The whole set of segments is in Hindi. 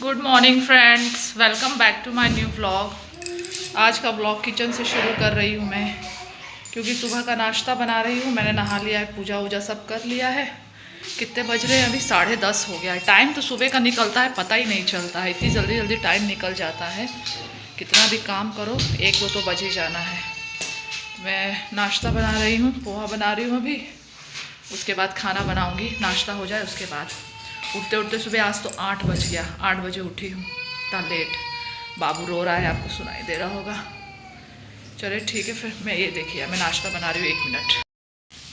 Good morning friends, welcome back to my new vlog. आज का व्लॉग किचन से शुरू कर रही हूँ मैं, क्योंकि सुबह का नाश्ता बना रही हूँ। मैंने नहा लिया है, पूजा वूजा सब कर लिया है। कितने बज रहे हैं? अभी 10:30 हो गया है। टाइम तो सुबह का निकलता है, पता ही नहीं चलता है। इतनी जल्दी जल्दी टाइम निकल जाता है। कितना भी काम करो, 1-2 तो बज ही जाना है। मैं नाश्ता बना रही हूँ, पोहा बना रही हूँ अभी। उसके बाद खाना बनाऊँगी, नाश्ता हो जाए उसके बाद। उठते उठते सुबह आज तो 8 बज गया। 8 बजे उठी हूँ, इतना लेट। बाबू रो रहा है, आपको सुनाई दे रहा होगा। चलिए ठीक है, फिर मैं ये देखिए मैं नाश्ता बना रही हूँ। 1 मिनट।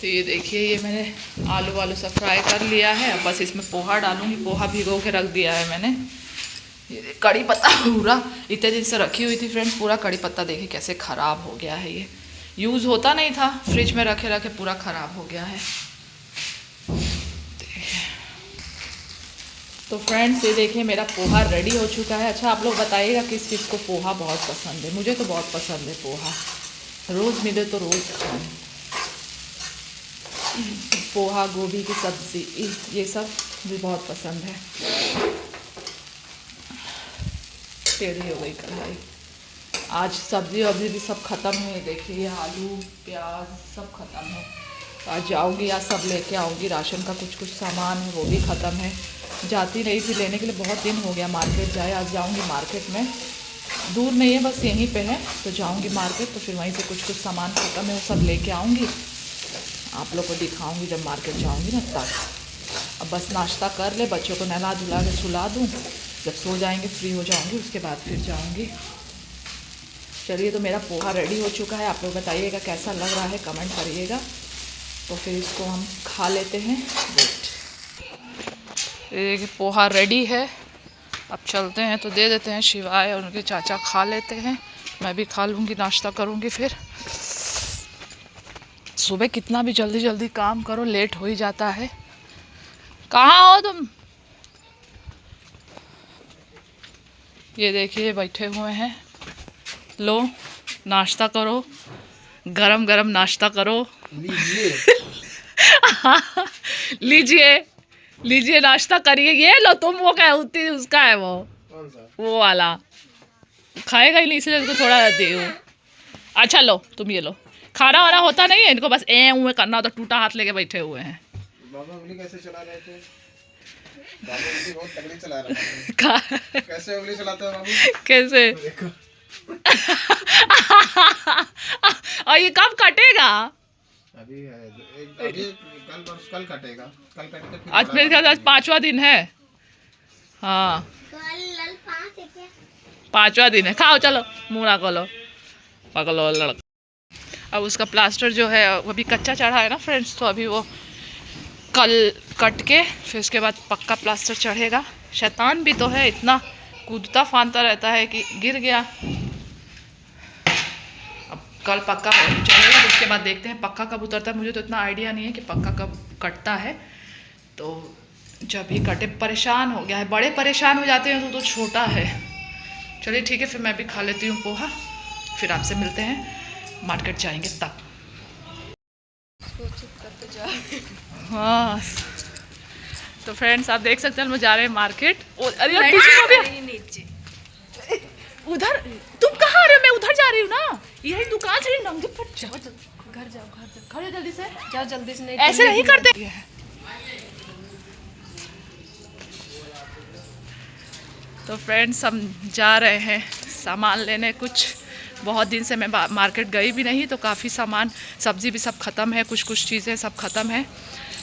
तो ये देखिए, ये मैंने आलू वालू सब फ्राई कर लिया है। अब बस इसमें पोहा डालूँगी। पोहा भिगो के रख दिया है मैंने। ये कड़ी पत्ता पूरा इतने दिन से रखी हुई थी फ्रेंड्स, पूरा कड़ी पत्ता देखिए कैसे ख़राब हो गया है। ये यूज़ होता नहीं था, फ्रिज में रखे रखे पूरा ख़राब हो गया है। तो फ्रेंड्स ये देखिए, मेरा पोहा रेडी हो चुका है। अच्छा, आप लोग बताइएगा किस किस को पोहा बहुत पसंद है। मुझे तो बहुत पसंद है पोहा, रोज़ मिले तो रोज़ खाऊं। पोहा, गोभी की सब्ज़ी, ये सब मुझे बहुत पसंद है। टेढ़ी हो गई कढ़ाई। आज सब्ज़ी वब्जी भी सब ख़त्म है। देखिए आलू प्याज सब ख़त्म है। तो आज जाऊँगी, आज सब लेके आऊँगी। राशन का कुछ कुछ सामान है वो भी ख़त्म है। जाती रही थी लेने के लिए, बहुत दिन हो गया मार्केट जाए। आज जाऊँगी मार्केट में, दूर नहीं है, बस यहीं पे है। तो जाऊँगी मार्केट, तो फिर वहीं से कुछ कुछ सामान ख़त्म है वो सब लेके आऊँगी। आप लोग को दिखाऊँगी जब मार्केट जाऊँगी ना तब। अब बस नाश्ता कर ले, बच्चों को नहला धुला के सुला दूँ। जब सो जाएंगे फ्री हो जाऊँगी, उसके बाद फिर जाऊँगी। चलिए, तो मेरा पोहा रेडी हो चुका है। आप लोग बताइएगा कैसा लग रहा है, कमेंट करिएगा। तो फिर इसको हम खा लेते हैं। वेट, ये पोहा रेडी है। अब चलते हैं तो दे देते हैं शिवाय और उनके चाचा खा लेते हैं। मैं भी खा लूँगी, नाश्ता करूँगी। फिर सुबह कितना भी जल्दी जल्दी काम करो, लेट हो ही जाता है। कहाँ हो तुम? ये देखिए बैठे हुए हैं। लो नाश्ता करो, गरम गरम नाश्ता करो। लीजिए लीजिए, नाश्ता करिए। ये लो तुम, वो क्या होती उसका है वो वाला खाएगा ही नहीं, इसलिए उसको थोड़ा दे हूँ। अच्छा लो तुम, ये लो। खाना वाना होता नहीं है इनको, बस उए करना होता। टूटा हाथ लेके बैठे हुए हैं। बाबा उंगली कैसे चला रहे थे? बाबू उंगली बहुत तगड़ी चला रहा है। कैसे उंगली चलाते हो बाबू? कैसे? देखो। और ये कब कटेगा? अभी कल कटेगा। कल कट के फिर आज मेरे ख्याल आज 5वां दिन है। हाँ, 5वां दिन है। खाओ, चलो मुँह ना खोलो, पकड़ो लड़का। अब उसका प्लास्टर जो है वो अभी कच्चा चढ़ा है ना फ्रेंड्स, तो अभी वो कल कट के फिर उसके बाद पक्का प्लास्टर चढ़ेगा। शैतान भी तो है, इतना कूदता फांदता रहता है कि गिर गया। अब कल पक्का चढ़ेगा, तो उसके बाद देखते हैं पक्का कब उतरता है। मुझे तो इतना आइडिया नहीं है कि पक्का कब कटता है। तो जब भी कटे, परेशान हो गया है। बड़े परेशान हो जाते हैं तो छोटा है। चलिए ठीक है, फिर मैं भी खा लेती हूँ पोहा। फिर आपसे मिलते हैं, मार्केट जाएंगे तब। हाँ, तो फ्रेंड्स आप देख सकते हैं हम जा रहे हैं मार्केट। अरे नीचे उधर तुम कहाँ आ रहे हो? मैं उधर जा रही हूँ ना, यही दुकान से नंगे फट जाओ। घर जाओ जल्दी से, जाओ जल्दी से। नहीं ऐसे नहीं करते। तो फ्रेंड्स हम जा रहे हैं सामान लेने। कुछ बहुत दिन से मैं मार्केट गई भी नहीं, तो काफ़ी सामान, सब्ज़ी भी सब ख़त्म है, कुछ कुछ चीज़ें सब ख़त्म है।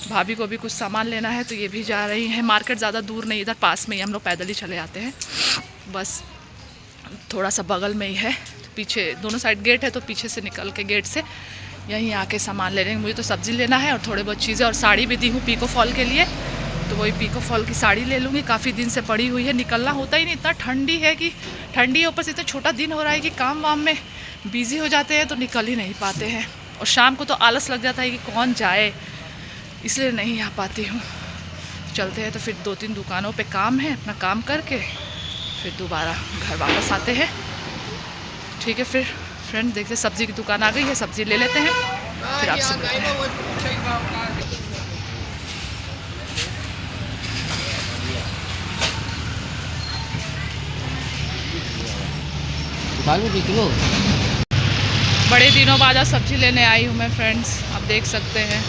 भाभी को भी कुछ सामान लेना है, तो ये भी जा रही हैं मार्केट। ज़्यादा दूर नहीं, इधर पास में ही, हम लोग पैदल ही चले आते हैं। बस थोड़ा सा बगल में ही है। पीछे दोनों साइड गेट है, तो पीछे से निकल के गेट से यहीं आके सामान ले रहे हैं। मुझे तो सब्ज़ी लेना है और थोड़े बहुत चीज़ें, और साड़ी भी दी हूँ पीको फॉल के लिए, तो वही पीको फॉल की साड़ी ले लूँगी। काफ़ी दिन से पड़ी हुई है, निकलना होता ही नहीं। इतना ठंडी है कि ठंडी है, ऊपर से इतना छोटा दिन हो रहा है कि काम वाम में बिज़ी हो जाते हैं, तो निकल ही नहीं पाते हैं। और शाम को तो आलस लग जाता है कि कौन जाए, इसलिए नहीं आ पाती हूँ। चलते हैं, तो फिर 2-3 दुकानों पे काम है, अपना काम करके फिर दोबारा घर वापस आते हैं। ठीक है, फिर फ्रेंड देखते, सब्ज़ी की दुकान आ गई है, सब्ज़ी ले लेते हैं, फिर आपसे मिलते हैं। चालू भी किलो बड़े दिनों बाद आज सब्ज़ी लेने आई हूँ मैं फ्रेंड्स, आप देख सकते हैं।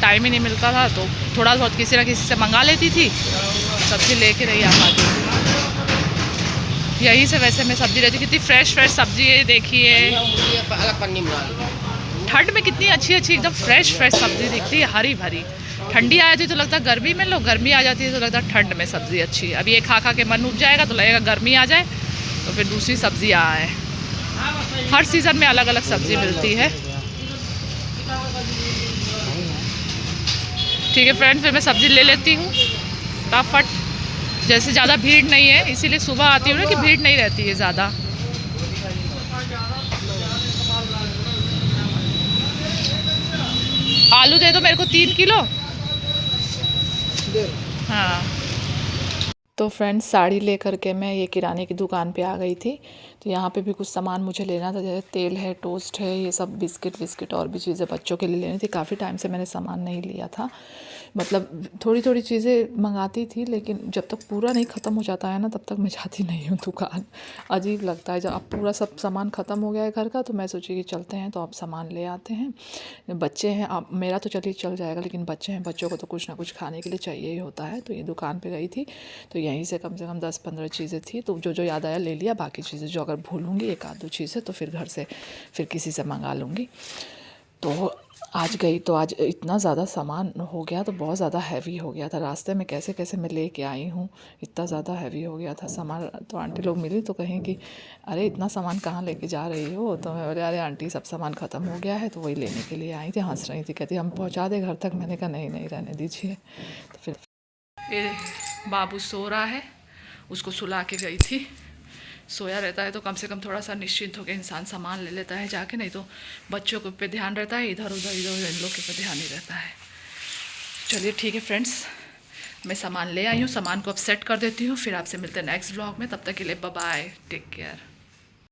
टाइम ही नहीं मिलता था तो थोड़ा बहुत किसी ना किसी से मंगा लेती थी, सब्ज़ी लेके नहीं आ पाती थी। यहीं से वैसे मैं सब्ज़ी लेती, कितनी फ्रेश सब्ज़ी है देखिए। अलग पन्नी बना ली। ठंड में कितनी अच्छी अच्छी एकदम फ्रेश सब्ज़ी दिखती है, हरी भरी। ठंडी आ जाती है तो लगता है गर्मी में लो, गर्मी आ जाती है तो लगता है ठंड में सब्ज़ी अच्छी है। अब ये खा के मन उठ जाएगा तो लगेगा गर्मी आ जाए तो फिर दूसरी सब्ज़ी आए। हर सीज़न में अलग अलग सब्ज़ी मिलती है। ठीक है फ्रेंड, फिर मैं सब्ज़ी ले लेती हूँ फटाफट। जैसे ज़्यादा भीड़ नहीं है इसीलिए सुबह आती हूँ ना कि भीड़ नहीं रहती है ज़्यादा। आलू दे दो मेरे को 3 किलो। हाँ तो फ्रेंड्स, साड़ी लेकर के मैं ये किराने की दुकान पे आ गई थी। तो यहाँ पे भी कुछ सामान मुझे लेना था, जैसे तेल है, टोस्ट है, ये सब बिस्किट और भी चीज़ें बच्चों के लिए लेनी थी। काफ़ी टाइम से मैंने सामान नहीं लिया था, मतलब थोड़ी थोड़ी चीज़ें मंगाती थी, लेकिन जब तक पूरा नहीं ख़त्म हो जाता है ना तब तक मैं जाती नहीं हूँ दुकान। अजीब लगता है जब अब पूरा सब सामान ख़त्म हो गया है घर का, तो मैं सोची कि चलते हैं तो अब सामान ले आते हैं। बच्चे हैं, अब मेरा तो चलिए चल जाएगा, लेकिन बच्चे हैं, बच्चों को तो कुछ ना कुछ खाने के लिए चाहिए ही होता है। तो ये दुकान पर गई थी तो यहीं से कम 10-15 चीज़ें थी, तो जो याद आया ले लिया। बाकी चीज़ें जो अगर भूलूँगी 1-2 चीज़ें तो फिर घर से फिर किसी से मंगा लूँगी। तो आज गई तो आज इतना ज़्यादा सामान हो गया, तो बहुत ज़्यादा हैवी हो गया था। रास्ते में कैसे कैसे मैं लेके आई हूँ, इतना ज़्यादा हैवी हो गया था सामान। तो आंटी लोग मिली तो कहें कि अरे इतना सामान कहाँ लेके जा रही हो। तो मैं बोले अरे आंटी सब सामान ख़त्म हो गया है, तो वही लेने के लिए आई थी। हंस रही थी, कहती हम पहुँचा दे घर तक। मैंने कहा नहीं रहने दीजिए। तो फिर ये बाबू सो रहा है, उसको सुला के गई थी। सोया रहता है तो कम से कम थोड़ा सा निश्चिंत होकर इंसान सामान ले लेता है जाके, नहीं तो बच्चों के पे ध्यान रहता है, इधर उधर इन लोग के पे ध्यान नहीं रहता है। चलिए ठीक है फ्रेंड्स, मैं सामान ले आई हूँ, सामान को अब सेट कर देती हूँ, फिर आपसे मिलते हैं नेक्स्ट ब्लॉग में। तब तक के लिए बाय बाय, टेक केयर।